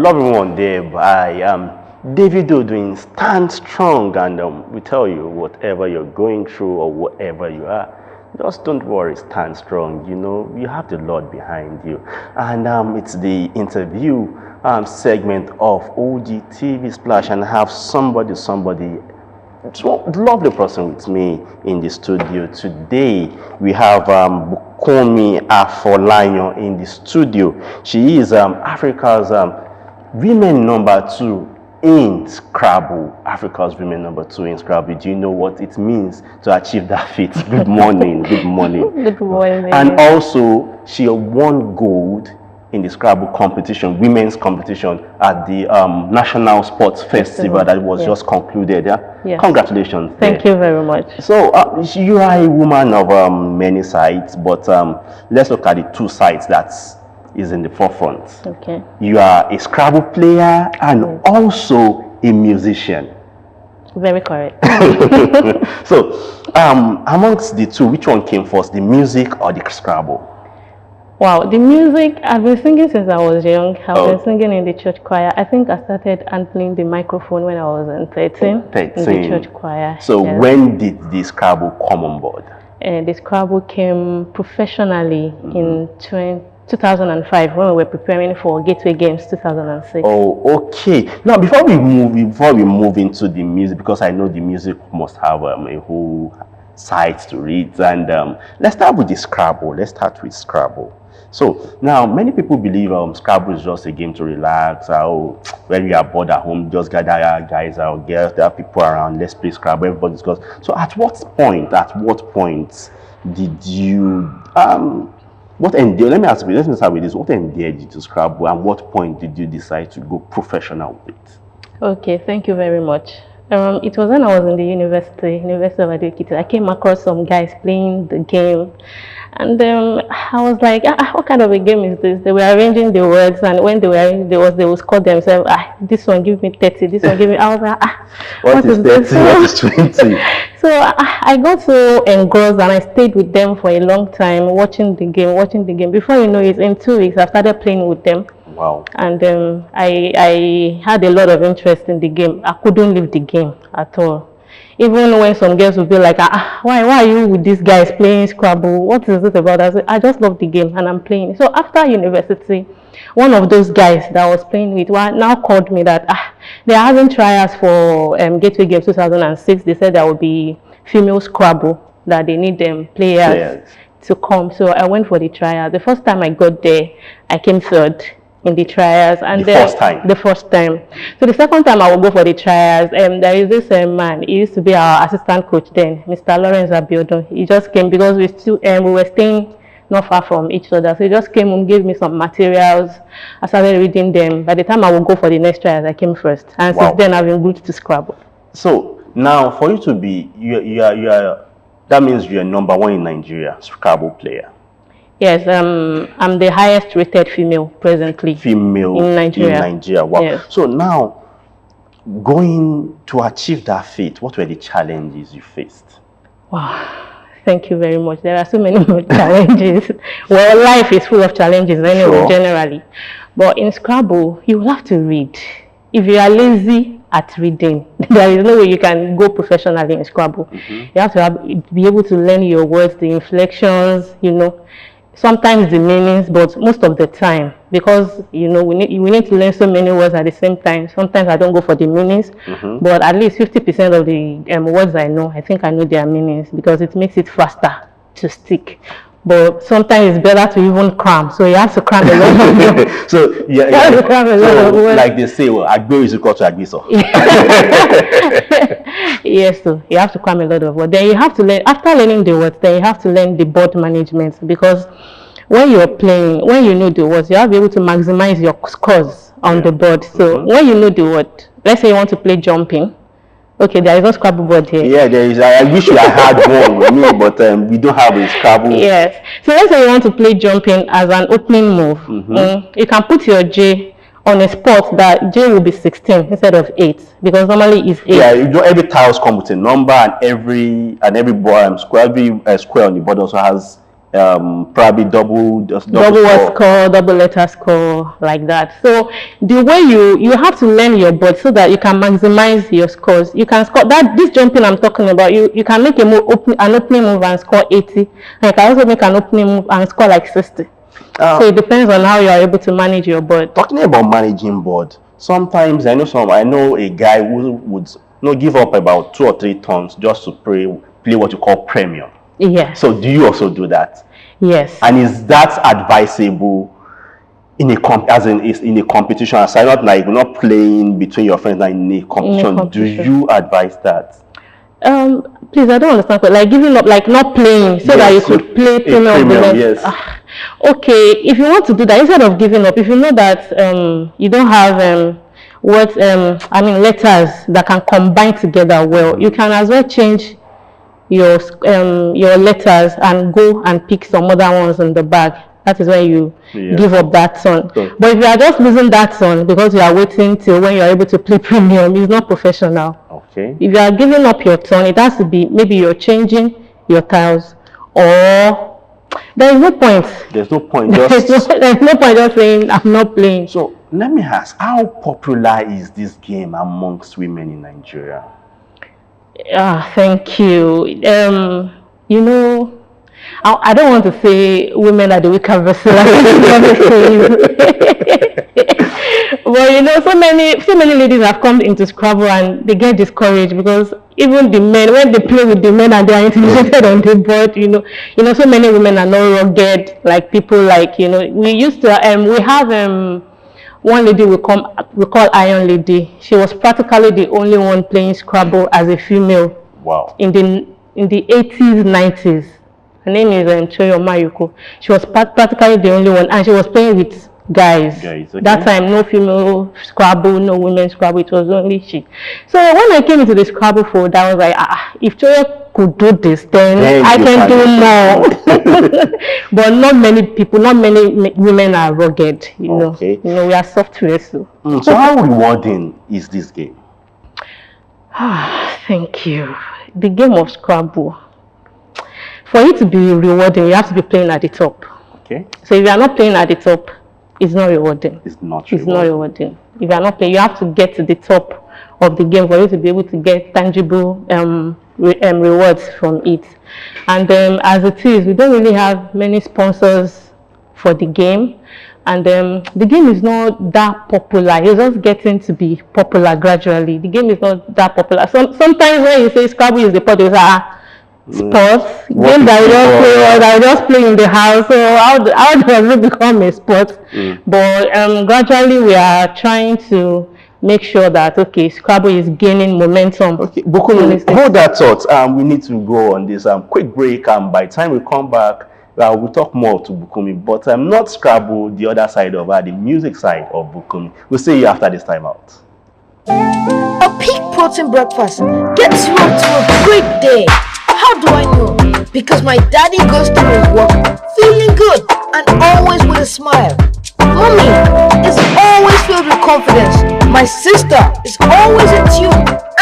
loving one there by David doing Stand Strong, and we tell you, whatever you're going through or whatever you are, just don't worry, stand strong. You know, you have the Lord behind you. And it's the interview segment of Ogtv Splash, and I have somebody, lovely person with me in the studio today. We have Bukunmi Afolayan in the studio. She is Africa's women #2 in Scrabble. Africa's women #2 in Scrabble. Do you know what it means to achieve that feat? Good morning. Good morning. Good morning. And also, she won gold in the Scrabble competition, women's competition at the National Sports Festival that was just concluded. Yeah? Yes. Congratulations. Thank you very much. So you are a woman of many sides, but let's look at the two sides that is in the forefront. Okay. You are a Scrabble player and also a musician. Very correct. So amongst the two, which one came first, the music or the Scrabble? Wow, the music, I've been singing since I was young. I've been singing in the church choir. I think I started handling the microphone when I was 13. 13. In the church choir. So when did the Scrabble come on board? The Scrabble came professionally in 2005 when we were preparing for Gateway Games 2006. Oh, okay. Now, before we move into the music, because I know the music must have a whole side to read, and let's start with the Scrabble. Let's start with Scrabble. So now, many people believe Scrabble is just a game to relax. When you are bored at home, just gather your guys out, girls, there are people around, let's play Scrabble, everybody discuss. So at what point did you, let me start with this, what endeared you to Scrabble, and what point did you decide to go professional with it? Okay, thank you very much. It was when I was in the University of Adekiti. I came across some guys playing the game, and I was like, what kind of a game is this? They were arranging the words, and when they were arranging the words, they would score themselves. This one give me 30, this one give me. I was like, what is 30? What is 20? So I got so engrossed, and I stayed with them for a long time, watching the game. Before you know it, in 2 weeks, I started playing with them. Wow. And I had a lot of interest in the game. I couldn't leave the game at all. Even when some girls would be like, why are you with these guys playing Scrabble? What is this about? I just love the game and I'm playing. So after university, one of those guys that I was playing with now called me that they're having trials for Gateway Games 2006. They said there will be female Scrabble, that they need players to come. So I went for the trial. The first time I got there, I came third in the trials, and the first time. So the second time I will go for the trials, there is this man. He used to be our assistant coach then, Mr. Lawrence Abiodun. He just came because we were staying not far from each other. So he just came and gave me some materials. I started reading them. By the time I would go for the next trials, I came first, and since then I've been glued to Scrabble. So now, for you to be, that means you're #1 in Nigeria, Scrabble player. Yes, I'm the highest rated female presently. Female in Nigeria. Wow. Yes. So now, going to achieve that feat, what were the challenges you faced? Wow, thank you very much. There are so many more challenges. Well, life is full of challenges anyway, generally. But in Scrabble, you will have to read. If you are lazy at reading, there is no way you can go professionally in Scrabble. You have to be able to learn your words, the inflections, sometimes the meanings, but most of the time, because we need to learn so many words at the same time. Sometimes I don't go for the meanings, but at least 50% of the words I know, I think I know their meanings, because it makes it faster to stick. But sometimes it's better to even cram, so you have to cram a lot of words. So like they say, well, Agbo is equal to Agbiso. Yes, so you have to cram a lot of words. Then you have to learn, after learning the words, then you have to learn the board management, because when you're playing, when you know the words, you have to be able to maximize your scores on the board. So when you know the word, let's say you want to play jumping. Okay, there is no Scrabble board here. Yeah, there is. I wish I had one with me, but we don't have a Scrabble. Yes. So let's say you want to play jumping as an opening move. You can put your J on a spot that J will be 16 instead of 8, because normally it's 8. Yeah, every tiles come with a number, and every square on the board also has probably double double word score. score, double letter score, like that. So the way you have to learn your board so that you can maximize your scores. You can score that this jumping I'm talking about. You can make a move, an opening move and score 80. And you can also make an opening move and score like 60. So it depends on how you are able to manage your board. Talking about managing board, sometimes I know a guy who would give up about 2 or 3 turns just to play what you call premium. Yes. So do you also do that? Yes. And is that advisable in a competition? Aside, not like we're not playing between your friends, like in a competition. Do you advise that? Please, I don't understand. Like giving up, like not playing, so that you could play premium. Yes. Okay, if you want to do that, instead of giving up, if you know that you don't have letters that can combine together well, you can as well change your letters and go and pick some other ones in the bag. That is when you give up that song. But if you are just losing that song because you are waiting till when you are able to play premium, it's not professional. Okay. If you are giving up your turn, it has to be maybe you're changing your tiles, or there is no point. There's no point. There's no point just saying I'm not playing. So let me ask, how popular is this game amongst women in Nigeria? Thank you. You know, I don't want to say women are the weaker vessel. But you know, so many ladies have come into Scrabble and they get discouraged because even the men, when they play with the men and they are intimidated on the board, you know, so many women are not rugged like people like, we used to we have one lady we call Iron Lady. She was practically the only one playing Scrabble as a female. Wow. In the 80s, 90s. Her name is Choyo Mayuko. She was practically the only one, and she was playing with guys. Okay. That time, no female Scrabble, no women Scrabble. It was only she. So when I came into the Scrabble fold, I was like, if Choyo could do this, then I can do more. But not many women are rugged. You know, we are software. So how rewarding is this game? Thank you. The game of Scrabble. For it to be rewarding, you have to be playing at the top. Okay. So if you are not playing at the top, it's not rewarding. It's not rewarding. If you are not playing, you have to get to the top of the game for you to be able to get tangible rewards from it. And as it is, we don't really have many sponsors for the game. And the game is not that popular. It's just getting to be popular gradually. The game is not that popular. Sometimes when you say Scrabble is the pot, it's sports game that I just play in the house. So how does it become a sport? But gradually we are trying to make sure that Scrabble is gaining momentum. Okay, Bukunmi, hold that thought. We need to go on this quick break, and by the time we come back, we'll talk more to Bukunmi. But not Scrabble, the other side of her, the music side of Bukunmi. We'll see you after this time out. A peak protein breakfast gets you up to a great day. How do I know? Because my daddy goes to his work feeling good and always with a smile. Mommy is always filled with confidence. My sister is always in tune.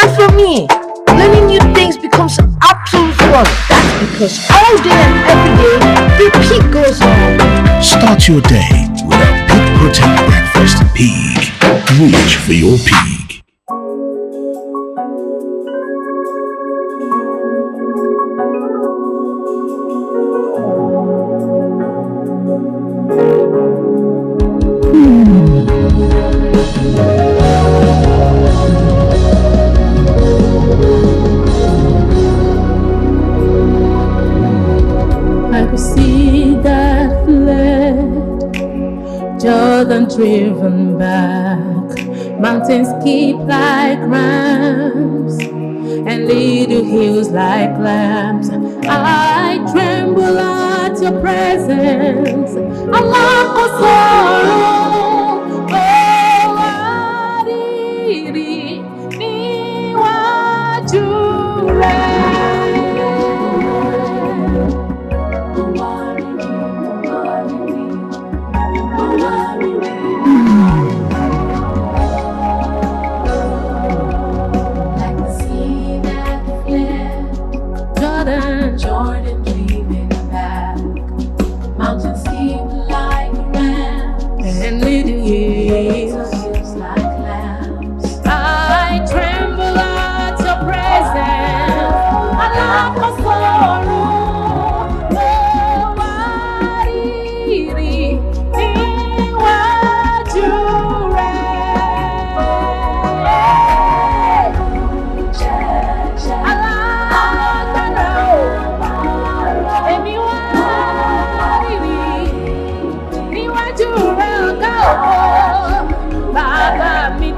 And for me, learning new things becomes absolute fun. That's because all day and every day, the peak goes on. Start your day with a peak protein breakfast. Peak. Reach for your peak. Driven back, mountains keep like rams, and little hills like lambs. I tremble at your presence. Allah sorrow,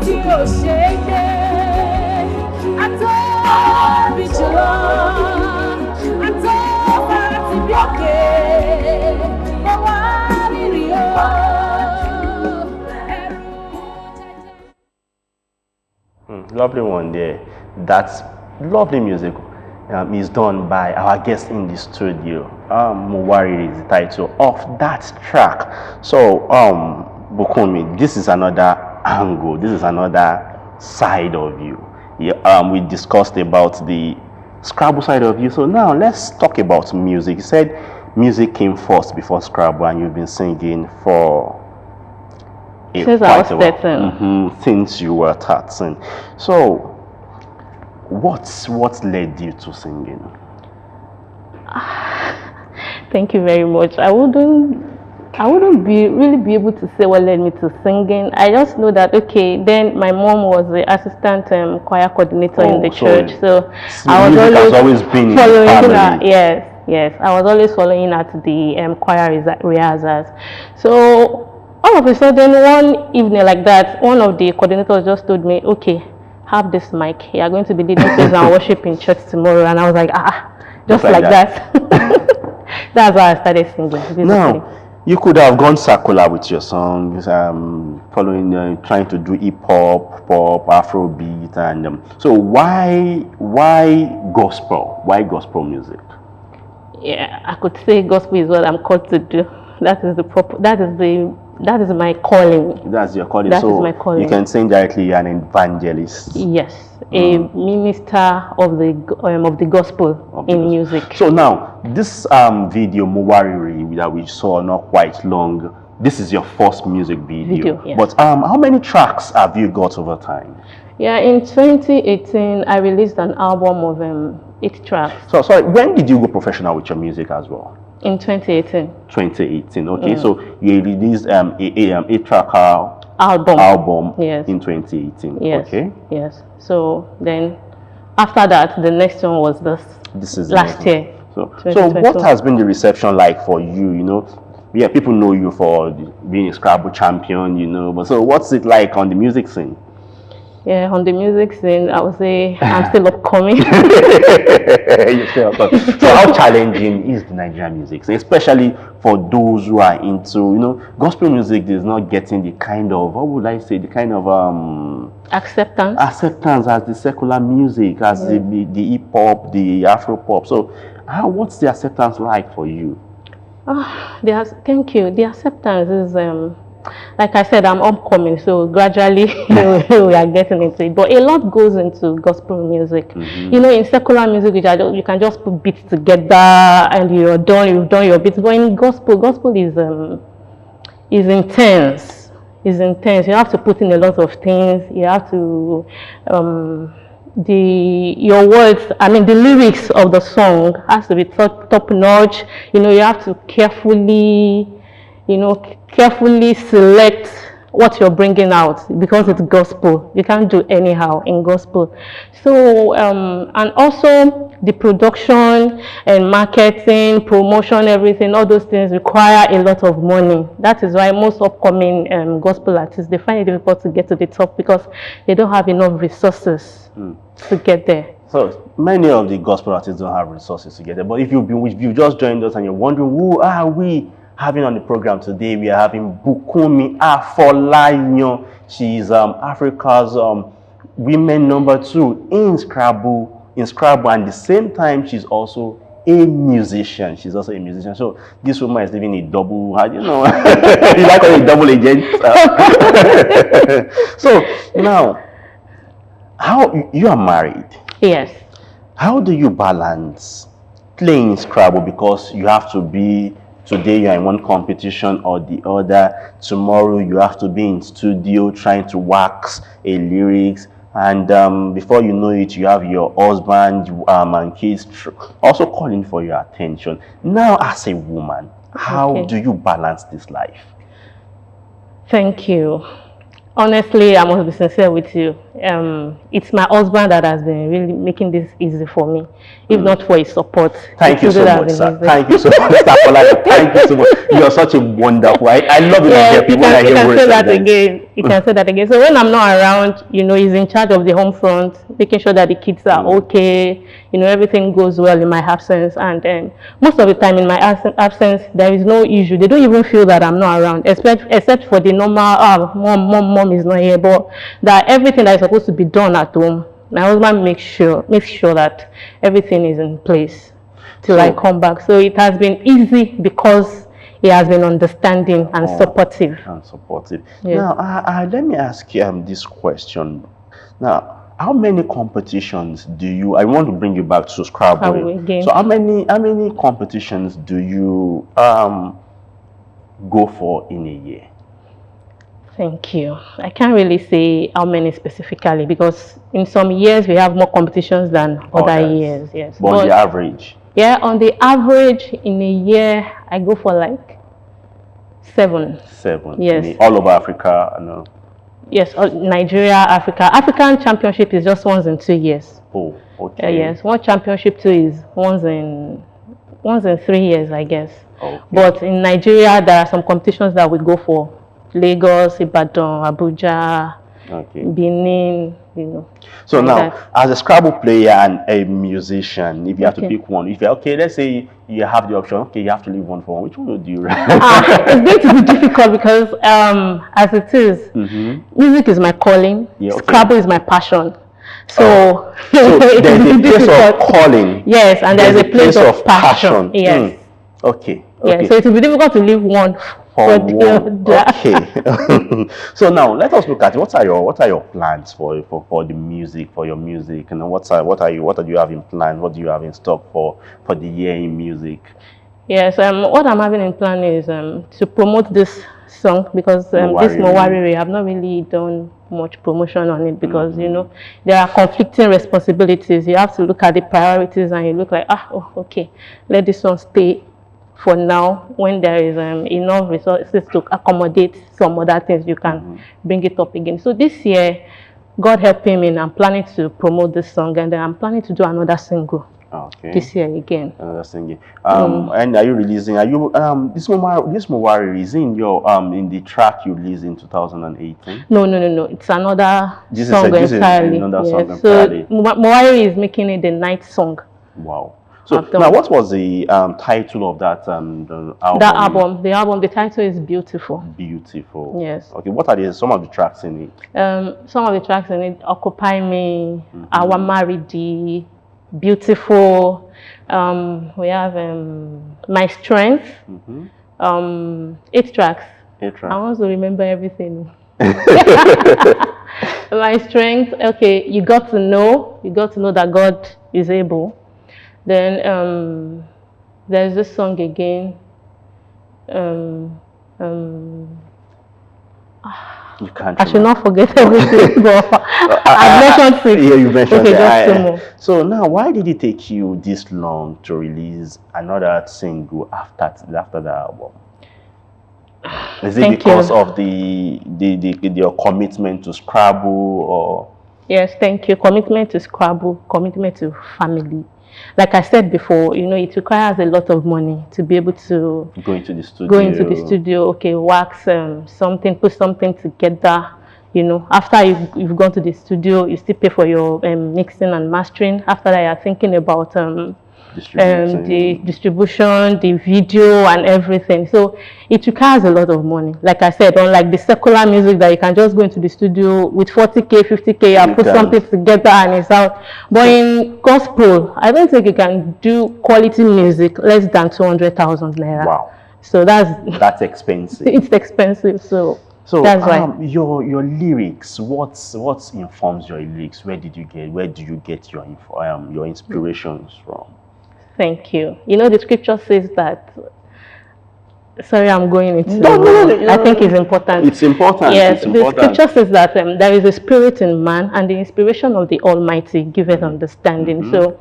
tí ò ṣe é gbé. Àtòbí jùlọ, àtòbá ti bí òkè. Mo wá rírì o, ẹ̀rù jẹjẹ. Lovely one there. That's lovely music. Is done by our guest in the studio. Muwari is the title of that track. So, Bukunmi, this is another angle. This is another side of you. Yeah, we discussed about the Scrabble side of you. So now let's talk about music. You said music came first before Scrabble, and you've been singing for Since I was 13. Since you were 13. So, what led you to singing? Thank you very much. I wouldn't really be able to say what led me to singing. I just know that then my mom was the assistant choir coordinator in the church, so I was always been following in the her. Yes, I was always following at the choir rehearsals. So all of a sudden, one evening like that, one of the coordinators just told me, "Okay, have this mic. You are going to be leading praise and worship in church tomorrow." And I was like, just like that. That's why I started singing. Basically. Now, you could have gone circular with your songs, following, trying to do hip hop, pop, Afrobeat, and so why gospel? Why gospel music? Yeah, I could say gospel is what I'm called to do. That is my calling. That's your calling. That so is my calling. You can say indirectly you're an evangelist. Yes, a minister of the gospel in music. So now, this video Muwariri that we saw not quite long, this is your first music video. Yes. But how many tracks have you got over time? Yeah, in 2018, I released an album of 8 tracks. So sorry, when did you go professional with your music as well? In 2018. 2018. Okay, so you released a 8-track album Yes. in 2018. Yes. Okay. Yes. So then, after that, the next one was This is last year. So what has been the reception like for you? You know, yeah, people know you for being a Scrabble champion. You know, but so what's it like on the music scene? Yeah, on the music scene, I would say I'm still upcoming. So how challenging is the Nigerian music scene, especially for those who are into, gospel music is not getting the kind of, what would I say, the kind of acceptance as the secular music, as the hip hop, the Afro pop. So what's the acceptance like for you? Thank you. The acceptance is like I said, I'm upcoming, so gradually we are getting into it. But a lot goes into gospel music. In secular music, you can just put beats together and you've done your beats. But in gospel is intense. It's intense. You have to put in a lot of things. You have to your words. I mean, the lyrics of the song has to be top notch. You have to carefully select what you're bringing out because it's gospel. You can't do anyhow in gospel. So, and also the production and marketing, promotion, everything, all those things require a lot of money. That is why most upcoming gospel artists, they find it difficult to get to the top because they don't have enough resources to get there. So many of the gospel artists don't have resources to get there. But if you've just joined us and you're wondering, who are we having on the program today? We are having Bukunmi Afolayan. She is Africa's women #2 in Scrabble, and at the same time, she's also a musician. So this woman is living a double, you like a double agent. So now, how you are married? Yes. How do you balance playing Scrabble, because you have to be, today you are in one competition or the other, tomorrow you have to be in studio trying to wax a lyrics, and before you know it, you have your husband and kids also calling for your attention. Now, as a woman, how do you balance this life? Thank you. Honestly, I must be sincere with you. It's my husband that has been really making this easy for me. If not for his support, Thank you it so wouldn't have much, been sir. easy. Thank you so much, Mr. Afolayan. Thank you so much. You are such a wonderful. I love it when I Yeah, hear you people, when I can, you hear can words say like that again. You can say that again. So when I'm not around, he's in charge of the home front, making sure that the kids are okay, everything goes well in my absence. And most of the time in my absence, there is no issue. They don't even feel that I'm not around, except for the normal, mom is not here. But that everything that is supposed to be done at home, my husband makes sure that everything is in place till I come back. So it has been easy because he has been understanding and supportive. Yes. Now, let me ask you this question. Now, how many competitions do you? I want to bring you back to Scrabble again. So, how many competitions do you go for in a year? Thank you. I can't really say how many specifically because in some years we have more competitions than other years. Yes. But on the average? Yeah, on the average in a year I go for like 7. 7. Yes. All over Africa, no. Yes, Nigeria, Africa. African championship is just once in 2 years. Oh, okay. Yes, one championship too is once in 3 years, I guess. Okay. But in Nigeria, there are some competitions that we go for. Lagos, Ibadan, Abuja, Benin, So now, as a Scrabble player and a musician, if you have to pick one, let's say you have the option, you have to leave one for one, which one would you rather? It's going to be difficult because as it is, music is my calling, Scrabble is my passion. So, so there's a place of calling. Yes, and there's a place of passion. Yes. Okay. Yeah, so it will be difficult to leave one. Okay. So now let us look at it. What are your plans for the music, for your music, and what do you have in plan? What do you have in stock for the year in music? Yes, what I'm having in plan is to promote this song because this Mowariri, I've not really done much promotion on it because there are conflicting responsibilities. You have to look at the priorities and you look like okay, let this one stay for now. When there is enough resources to accommodate some other things, you can bring it up again. So this year, God helping me, I'm planning to promote this song, and then I'm planning to do another single this year again. Another single. And are you releasing? This Mowari is in your in the track you released in 2018? No. It's another song entirely. Song entirely. So Mowari is making it the night song. Wow. So now, what was the title of that album? The title is Beautiful. Beautiful. Yes. Okay. What are some of the tracks in it? Some of the tracks in it: Occupy Me, Our Married, Beautiful. We have My Strength. 8 tracks. 8 tracks. I want to remember everything. My Strength. Okay, you got to know that God is able. Then there's this song again. You can't. I should not forget everything, but I've mentioned 6. Yeah, you mentioned okay, just 2 more. So now, why did it take you this long to release another single after the album? Is it because of your commitment to Scrabble, or? Yes, thank you. Commitment to Scrabble, commitment to family. Like I said before, it requires a lot of money to be able to go into the studio. Okay, wax something, put something together. After you've gone to the studio, you still pay for your mixing and mastering. After that, you're thinking about the distribution, the video, and everything. So it requires a lot of money. Like I said, unlike the secular music that you can just go into the studio with 40K, 50K, and put something together and it's out. But in gospel, I don't think you can do quality music less than 200,000 naira. Wow. So that's expensive. It's expensive. So that's why. Your lyrics, what informs your lyrics? Where do you get your inspirations from? Thank you. The scripture says that. Sorry, I'm going into. No, I think it's important. It's important. Yes, the scripture says that there is a spirit in man, and the inspiration of the Almighty giveth understanding. So,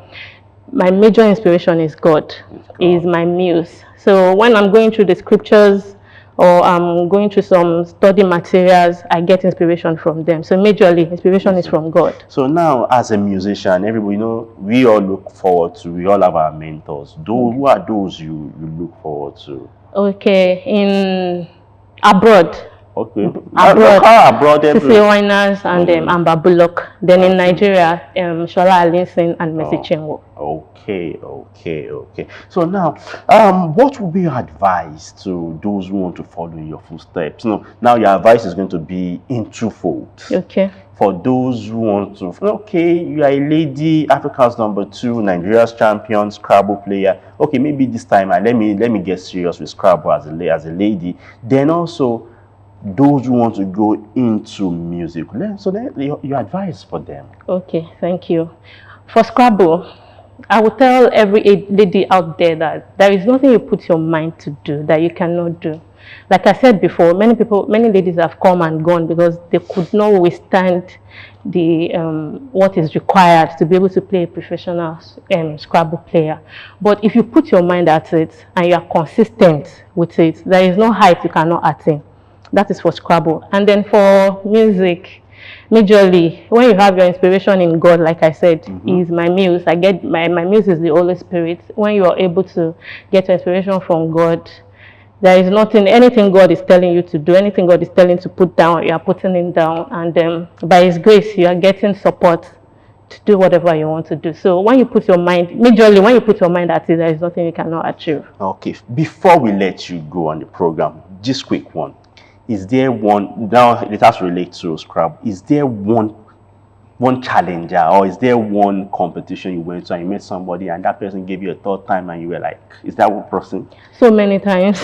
my major inspiration is God. He is my muse. So when I'm going through the scriptures, or I'm going through some study materials, I get inspiration from them. So majorly, inspiration is from God. So now, as a musician, everybody, we all look forward to, we all have our mentors. Who are those you look forward to? Okay, in abroad. Okay. Abroad, Cece Winners and Amber Bullock. Then in Nigeria, Shola Alinsin and Mercy Chinwo. Okay. So now, what would be your advice to those who want to follow your footsteps? Now your advice is going to be in twofold. Okay. For those who want to, you are a lady, Africa's #2, Nigeria's champion, Scrabble player. Okay, maybe this time, let me get serious with Scrabble as a lady. Then also, those who want to go into music. So then your advice for them. Okay, thank you. For Scrabble, I will tell every lady out there that there is nothing you put your mind to do that you cannot do. Like I said before, many ladies have come and gone because they could not withstand the what is required to be able to play a professional Scrabble player. But if you put your mind at it and you are consistent with it, there is no height you cannot attain. That is for Scrabble. And then for music, majorly, when you have your inspiration in God, like I said, is my muse. I get my muse is the Holy Spirit. When you are able to get your inspiration from God, there is anything God is telling you to do, anything God is telling you to put down, you are putting it down. And by His grace, you are getting support to do whatever you want to do. So when you put your mind, majorly, when you put your mind at it, there is nothing you cannot achieve. Okay, before we let you go on the program, just quick one. Is there one, now it has to relate to Scrabble, is there one challenger, or is there one competition you went to and you met somebody and that person gave you a third time and you were like, is that one person? So many times.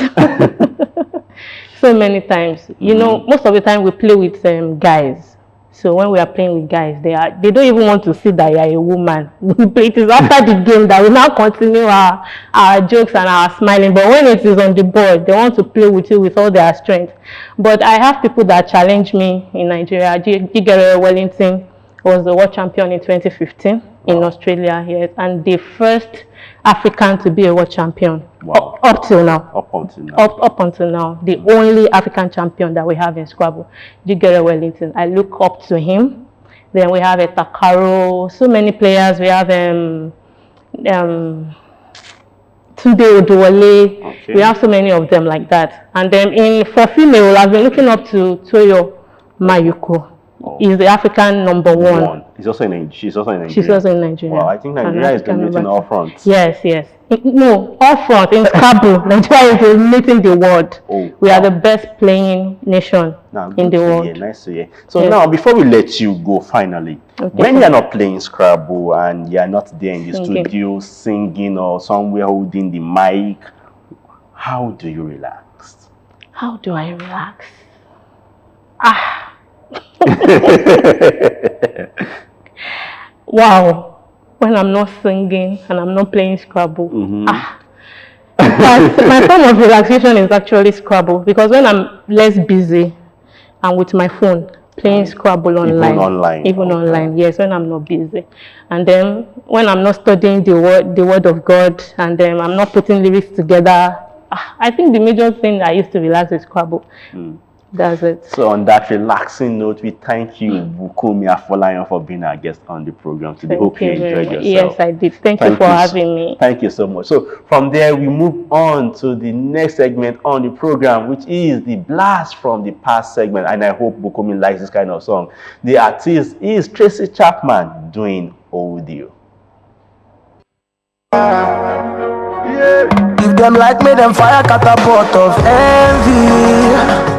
So many times. Most of the time we play with guys. So when we are playing with guys, they don't even want to see that you are a woman. It is after the game that we now continue our jokes and our smiling. But when it is on the board, they want to play with you with all their strength. But I have people that challenge me in Nigeria. Gigere Wellington was the world champion in 2015 in Australia here, and the first African to be a world champion. Wow. Up until now. Up until now. The only African champion that we have in Scrabble, Gigere Wellington. I look up to him. Then we have Takaro, so many players. We have Tunde Oduwole. Okay. We have so many of them like that. And then for female, I've been looking up to Toyo Mayuko. Is the African #1. She's also in Nigeria. She's also in Nigeria. Wow, I think Nigeria is dominating all fronts. Yes. No, all front in Scrabble. Nigeria is dominating the world. We are the best playing nation in the world. Nice to hear. So now, before we let you go, finally, when you are not playing Scrabble and you are not there in the studio singing or somewhere holding the mic, how do you relax? How do I relax? Wow, when I'm not singing and I'm not playing Scrabble. My form of relaxation is actually Scrabble, because when I'm less busy and with my phone playing Scrabble online. Even online, yes, when I'm not busy. And then when I'm not studying the word of God, and then I'm not putting lyrics together, I think the major thing I used to relax is Scrabble. That's it. So on that relaxing note, we thank you, Bukunmi Afolayan, for being our guest on the program today. Hope you enjoyed yourself. Yes, I did. Thank you for having me. Thank you so much. So from there, we move on to the next segment on the program, which is the Blast from the Past segment. And I hope Bukunmi likes this kind of song. The artist is Tracy Chapman doing Audio. If them like me, them fire catapult of envy.